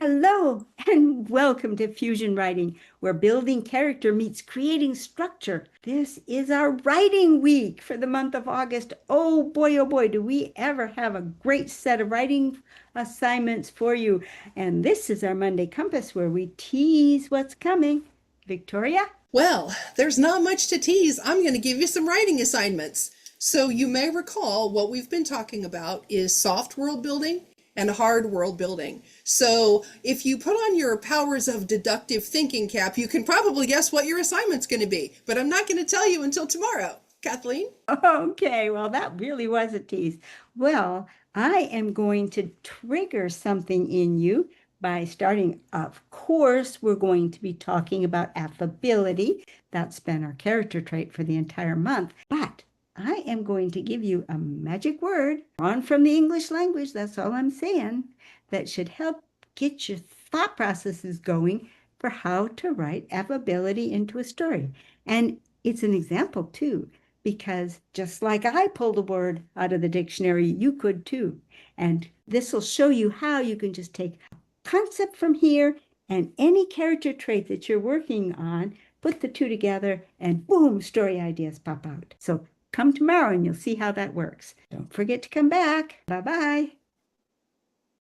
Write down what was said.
Hello and welcome to Fusion Writing, where building character meets creating structure. This is our writing week for the month of August. Oh boy, do we ever have a great set of writing assignments for you. And this is our Monday Compass, where we tease what's coming. Victoria? Well, there's not much to tease. I'm going to give you some writing assignments. So you may recall what we've been talking about is soft world building and hard world building. So if you put on your powers of deductive thinking cap, you can probably guess what your assignment's going to be. But I'm not going to tell you until tomorrow. Kathleen? Okay, well, that really was a tease. Well, I am going to trigger something in you by starting, of course, we're going to be talking about affability. That's been our character trait for the entire month. But I am going to give you a magic word drawn from the English language, that's all I'm saying, that should help get your thought processes going for how to write affability into a story. And it's an example too, because just like I pulled a word out of the dictionary, you could too. And this will show you how you can just take a concept from here and any character trait that you're working on, put the two together, and boom, story ideas pop out. So come tomorrow and you'll see how that works. Don't forget to come back. Bye-bye.